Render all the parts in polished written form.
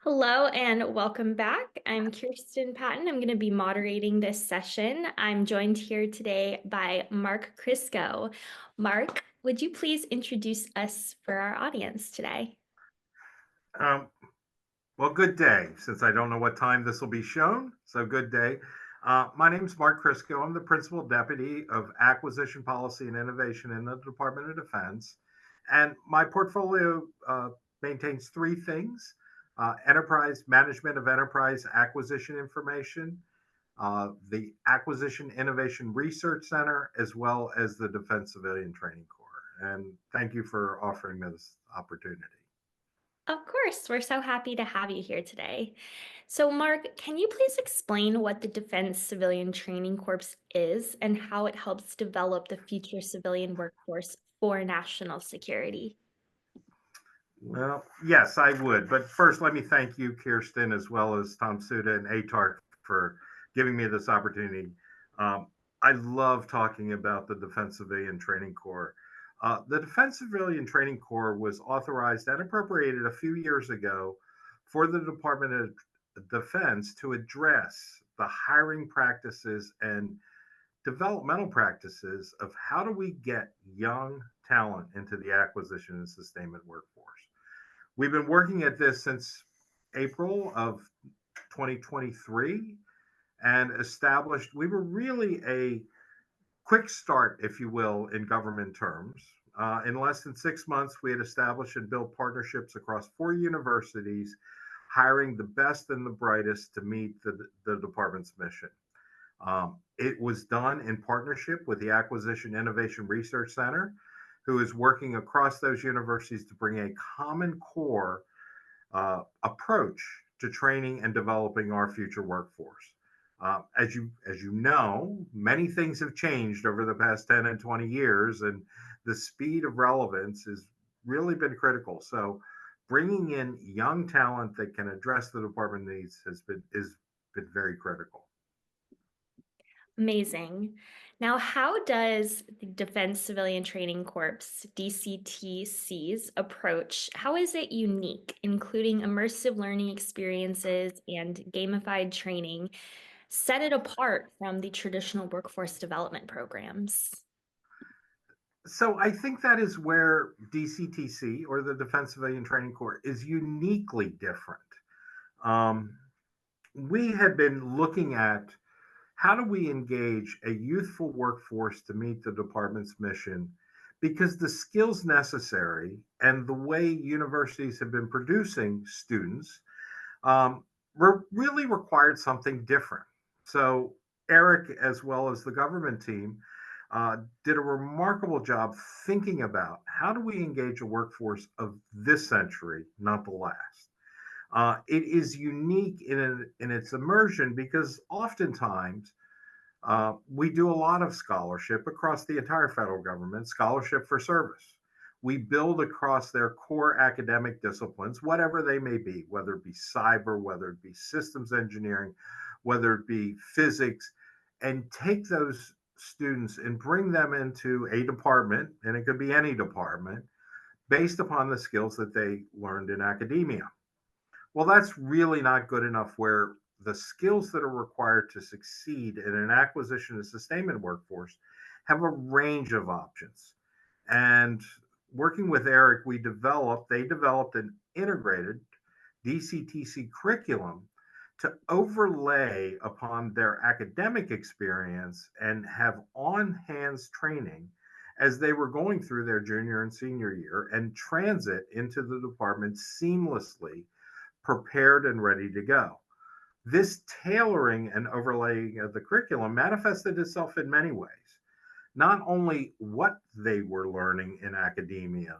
Hello and welcome back. I'm Kirsten Patton. I'm going to be moderating this session. I'm joined here today by Mark Krzysko. Mark, would you please introduce us for our audience today? Um, well, good day, since I don't know what time this will be shown. So, good day. My name is Mark Krzysko. I'm the Principal Deputy of Acquisition Policy and Innovation in the Department of Defense. And my portfolio maintains three things: enterprise management of enterprise acquisition information, the Acquisition Innovation Research Center, as well as the Defense Civilian Training Corps. And thank you for offering me this opportunity. Of course, we're so happy to have you here today. So, Mark, can you please explain what the Defense Civilian Training Corps is and how it helps develop the future civilian workforce for national security? Well, yes, I would. But first, let me thank you, Kirsten, as well as Tom Suda and ATARC for giving me this opportunity. Um, I love talking about the Defense Civilian Training Corps. The Defense Civilian Training Corps was authorized and appropriated a few years ago for the Department of Defense to address the hiring practices and developmental practices of how do we get young talent into the acquisition and sustainment workforce. We've been working at this since April of 2023 and established, we were really a quick start, if you will, in government terms. In less than 6 months, we had established and built partnerships across four universities, hiring the best and the brightest to meet the department's mission. It was done in partnership with the Acquisition Innovation Research Center, who is working across those universities to bring a common core approach to training and developing our future workforce. As you know, many things have changed over the past 10 and 20 years, and the speed of relevance has really been critical. So, bringing in young talent that can address the department needs has been very critical. Amazing. Now, how does the Defense Civilian Training Corps, DCTC's approach, how is it unique, including immersive learning experiences and gamified training, set it apart from the traditional workforce development programs? So I think that is where DCTC, or the Defense Civilian Training Corps, is uniquely different. Um, we have been looking at how do we engage a youthful workforce to meet the department's mission, because the skills necessary and the way universities have been producing students really required something different. So Eric, as well as the government team, did a remarkable job thinking about how do we engage a workforce of this century, not the last. It is unique in its immersion because oftentimes we do a lot of scholarship across the entire federal government, scholarship for service. We build across their core academic disciplines, whatever they may be, whether it be cyber, whether it be systems engineering, whether it be physics, and take those students and bring them into a department, and it could be any department, based upon the skills that they learned in academia. Well, that's really not good enough where the skills that are required to succeed in an acquisition and sustainment workforce have a range of options. And working with Eric, they developed an integrated DCTC curriculum to overlay upon their academic experience and have on hands training as they were going through their junior and senior year and transit into the department seamlessly, prepared and ready to go. This tailoring and overlaying of the curriculum manifested itself in many ways. Not only what they were learning in academia,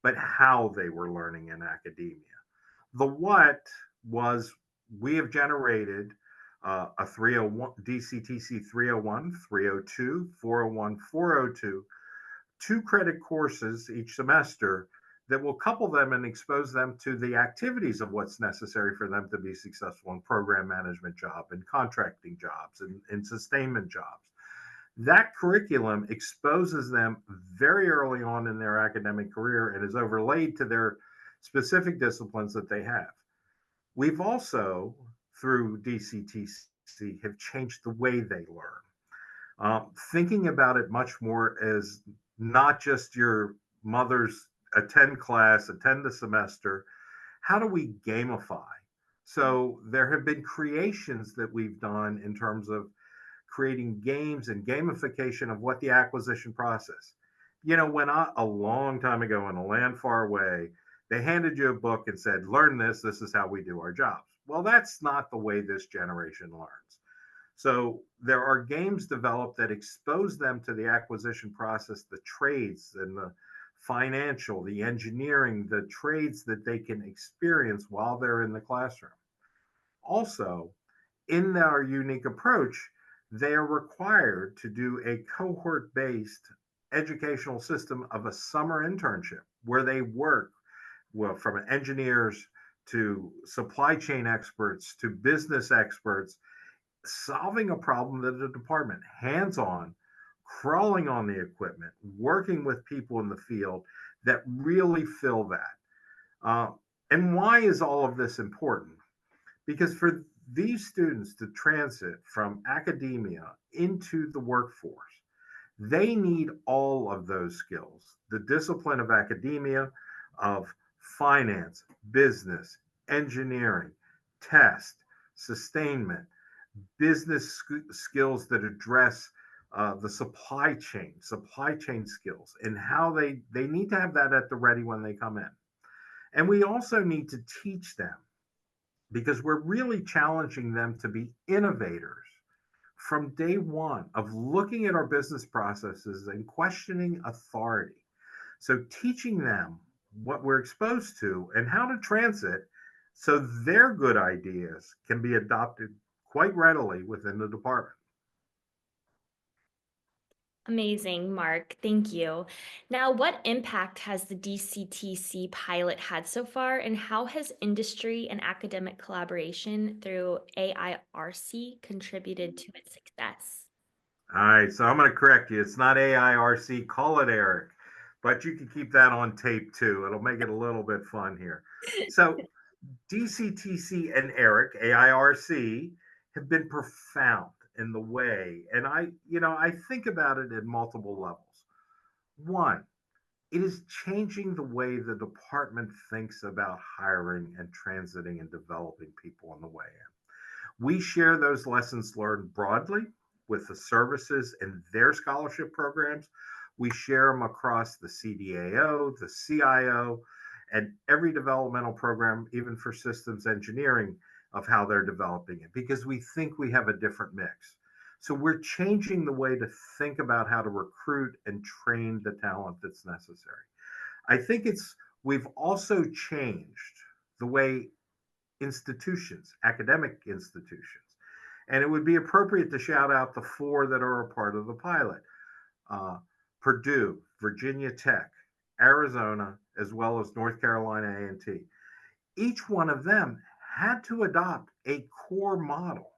but how they were learning in academia. The what was, we have generated a 301 DCTC 301, 302, 401, 402, two credit courses each semester that will couple them and expose them to the activities of what's necessary for them to be successful in program management job and contracting jobs and sustainment jobs. That curriculum exposes them very early on in their academic career and is overlaid to their specific disciplines that they have. We've also, through DCTC, have changed the way they learn. Thinking about it much more as not just your mother's attend class, attend the semester. How do we gamify? So there have been creations that we've done in terms of creating games and gamification of what the acquisition process. When a long time ago in a land far away, they handed you a book and said, learn this, this is how we do our jobs. Well, that's not the way this generation learns. So there are games developed that expose them to the acquisition process, the trades and the financial, the engineering, the trades that they can experience while they're in the classroom. Also, in our unique approach, they are required to do a cohort based educational system of a summer internship where they work, well, from engineers to supply chain experts to business experts, solving a problem that the department, hands on, crawling on the equipment, working with people in the field that really fill that. Uh, and why is all of this important? Because for these students to transit from academia into the workforce, they need all of those skills: the discipline of academia, of finance, business, engineering, test, sustainment, business skills that address the supply chain skills, and how they need to have that at the ready when they come in. And we also need to teach them, because we're really challenging them to be innovators from day one of looking at our business processes and questioning authority. So teaching them what we're exposed to and how to transit so their good ideas can be adopted quite readily within the department. Amazing, Mark. Thank you. Now, what impact has the DCTC pilot had so far, and how has industry and academic collaboration through AIRC contributed to its success? All right, so I'm going to correct you. It's not AIRC, call it Eric, but you can keep that on tape too. It'll make it a little bit fun here. So DCTC and Eric, AIRC, have been profound in the way, and I think about it at multiple levels. One, it is changing the way the department thinks about hiring and transiting and developing people on the way in. We share those lessons learned broadly with the services and their scholarship programs. We share them across the CDAO, the CIO, and every developmental program, even for systems engineering, of how they're developing it, because we think we have a different mix. So we're changing the way to think about how to recruit and train the talent that's necessary. I think we've also changed the way institutions, academic institutions, and it would be appropriate to shout out the four that are a part of the pilot: uh, Purdue, Virginia Tech, Arizona, as well as North Carolina A&T. Each one of them had to adopt a core model.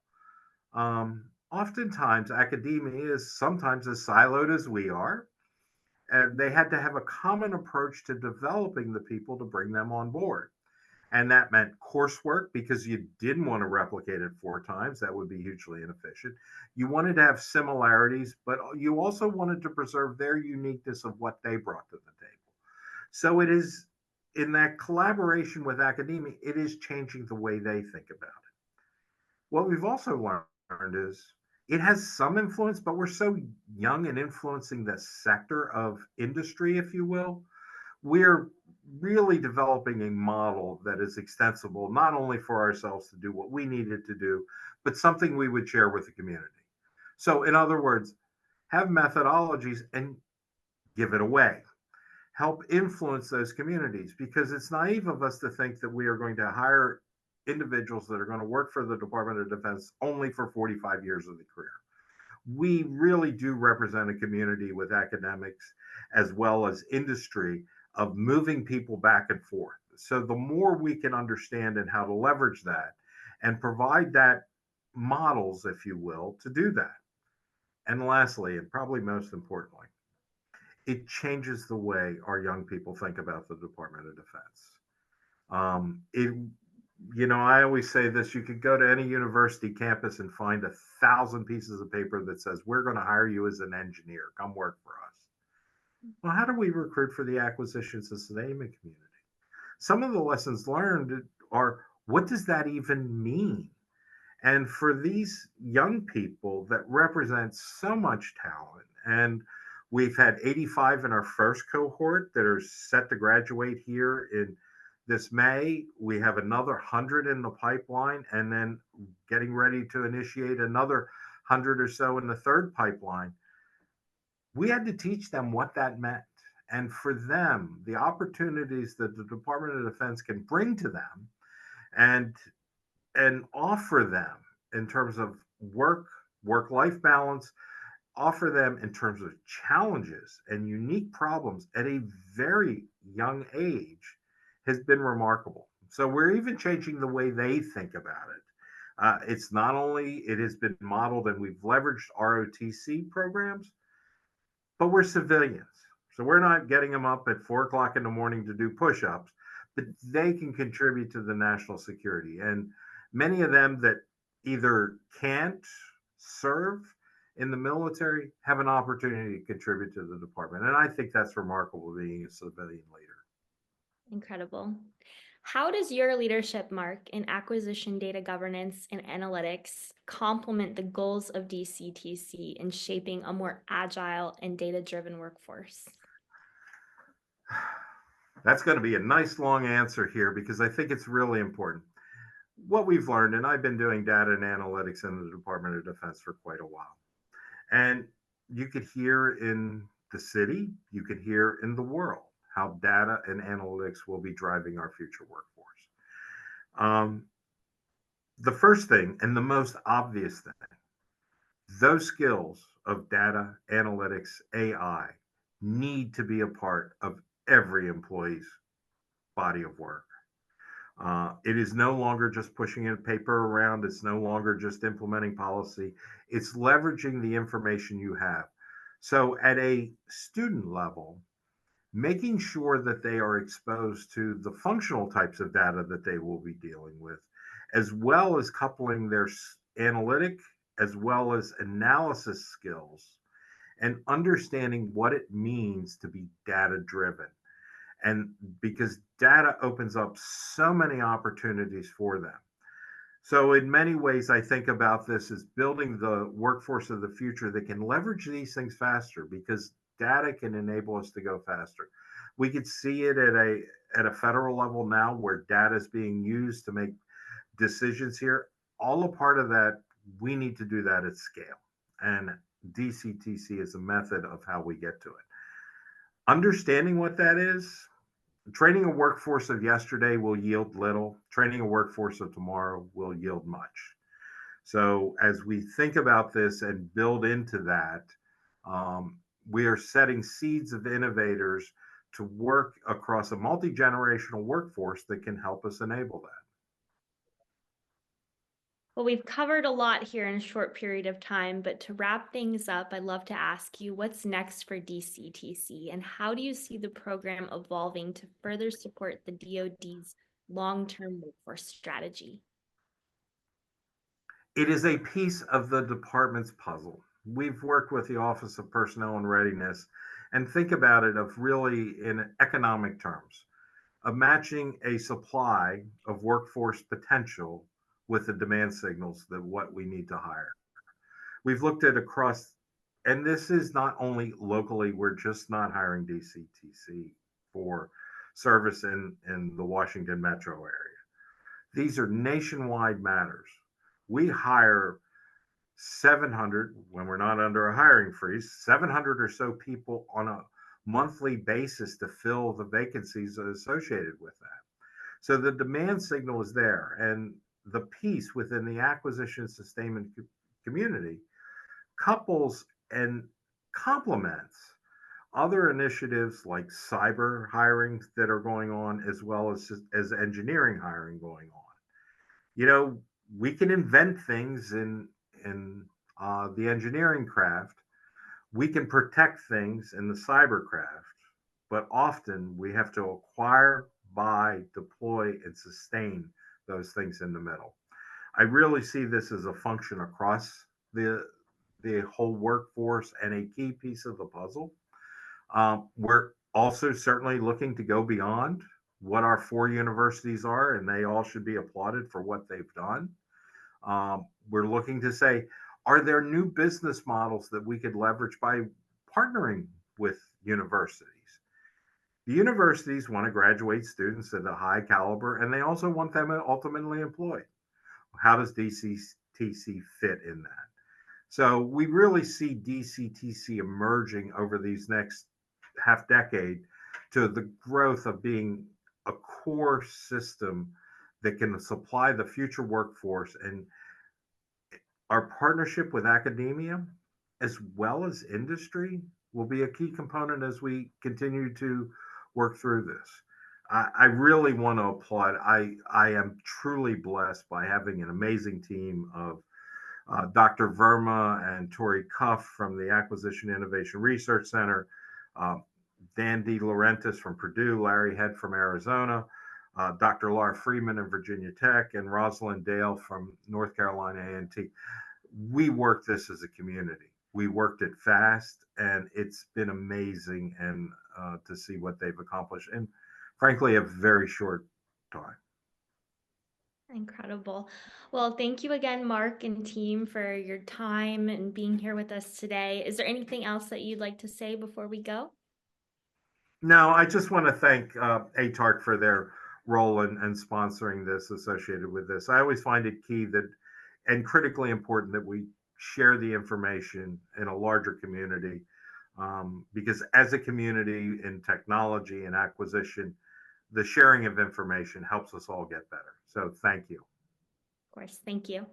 Oftentimes, academia is sometimes as siloed as we are, and they had to have a common approach to developing the people to bring them on board. And that meant coursework, because you didn't want to replicate it four times. That would be hugely inefficient. You wanted to have similarities, but you also wanted to preserve their uniqueness of what they brought to the table. So it is, in that collaboration with academia, it is changing the way they think about it. What we've also learned is it has some influence, but we're so young and influencing the sector of industry, if you will. We're really developing a model that is extensible not only for ourselves to do what we needed to do, but something we would share with the community. So, in other words, have methodologies and give it away. Help influence those communities, because it's naive of us to think that we are going to hire individuals that are going to work for the Department of Defense only for 45 years of the career. We really do represent a community with academics as well as industry of moving people back and forth. So the more we can understand and how to leverage that and provide that models, if you will, to do that. And lastly, and probably most importantly, it changes the way our young people think about the Department of Defense. It I always say this: you could go to any university campus and find 1,000 pieces of paper that says, "We're going to hire you as an engineer. Come work for us." Well, how do we recruit for the acquisition sustainment community? Some of the lessons learned are, what does that even mean? And for these young people that represent so much talent, and we've had 85 in our first cohort that are set to graduate here in this May. We have another 100 in the pipeline, and then getting ready to initiate another 100 or so in the third pipeline. We had to teach them what that meant. And for them, the opportunities that the Department of Defense can bring to them and offer them in terms of work life balance, offer them in terms of challenges and unique problems at a very young age has been remarkable. So we're even changing the way they think about it. It's not only it has been modeled and we've leveraged ROTC programs, but we're civilians. So we're not getting them up at 4 o'clock in the morning to do push ups, but they can contribute to the national security. And many of them that either can't serve in the military have an opportunity to contribute to the department. And I think that's remarkable being a civilian leader. Incredible. How does your leadership, Mark, in acquisition data governance and analytics complement the goals of DCTC in shaping a more agile and data-driven workforce? That's going to be a nice long answer here because I think it's really important. What we've learned, and I've been doing data and analytics in the Department of Defense for quite a while. And you could hear in the city, you could hear in the world how data and analytics will be driving our future workforce. Um, the first thing and the most obvious thing, those skills of data, analytics, AI need to be a part of every employee's body of work. It is no longer just pushing a paper around. It's no longer just implementing policy. It's leveraging the information you have. So, at a student level, making sure that they are exposed to the functional types of data that they will be dealing with, as well as coupling their analytic as well as analysis skills and understanding what it means to be data driven, and because data opens up so many opportunities for them. So, in many ways, I think about this as building the workforce of the future that can leverage these things faster because data can enable us to go faster. We could see it at a federal level now where data is being used to make decisions here. All a part of that, we need to do that at scale. And DCTC is a method of how we get to it. Understanding what that is, training a workforce of yesterday will yield little. Training a workforce of tomorrow will yield much. So, as we think about this and build into that, we are setting seeds of innovators to work across a multi generational workforce that can help us enable that. Well, we've covered a lot here in a short period of time, but to wrap things up, I'd love to ask you what's next for DCTC and how do you see the program evolving to further support the DoD's long-term workforce strategy? It is a piece of the department's puzzle. We've worked with the Office of Personnel and Readiness and think about it of really in economic terms of matching a supply of workforce potential with the demand signals that what we need to hire. We've looked at across, and this is not only locally, we're just not hiring DCTC for service in the Washington metro area. These are nationwide matters. We hire 700 when we're not under a hiring freeze, 700 or so people on a monthly basis to fill the vacancies associated with that. So the demand signal is there, and the piece within the acquisition sustainment community couples and complements other initiatives like cyber hiring that are going on, as well as engineering hiring going on. You know, we can invent things in the engineering craft. We can protect things in the cyber craft, but often we have to acquire, buy, deploy, and sustain those things in the middle. I really see this as a function across the whole workforce and a key piece of the puzzle. We're also certainly looking to go beyond what our four universities are, and they all should be applauded for what they've done. We're looking to say, are there new business models that we could leverage by partnering with universities? The universities want to graduate students at a high caliber, and they also want them ultimately employed. How does DCTC fit in that? So we really see DCTC emerging over these next half decade to the growth of being a core system that can supply the future workforce. And our partnership with academia as well as industry will be a key component as we continue to work through this. I really want to applaud. I am truly blessed by having an amazing team of Dr. Verma and Tori Cuff from the Acquisition Innovation Research Center, uh, Dan De Laurentiis from Purdue, Larry Head from Arizona, Dr. Laura Freeman in Virginia Tech, and Rosalind Dale from North Carolina A&T. We worked this as a community. We worked it fast, and it's been amazing and to see what they've accomplished in, frankly, a very short time. Incredible. Well, thank you again, Mark and team, for your time and being here with us today. Is there anything else that you'd like to say before we go? No, I just want to thank ATARC for their role in sponsoring this associated with this. I always find it key that and critically important that we share the information in a larger community because as a community in technology and acquisition, the sharing of information helps us all get better. So thank you. Of course. Thank you.